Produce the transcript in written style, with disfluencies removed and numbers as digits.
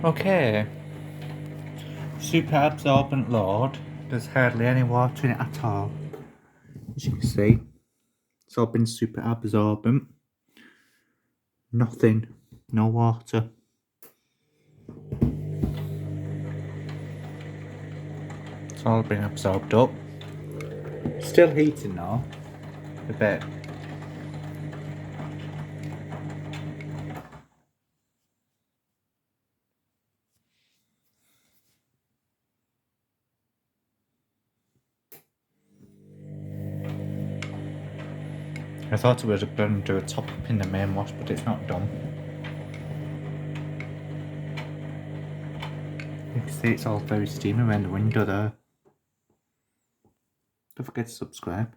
Okay, super absorbent load. There's hardly any water in it at all. As you can see, it's all been super absorbent. Nothing, no water. It's all been absorbed up. Still heating though, a bit. I thought it was going to do a top up in the main wash, but it's not done. You can see it's all very steamy around the window there. Don't forget to subscribe.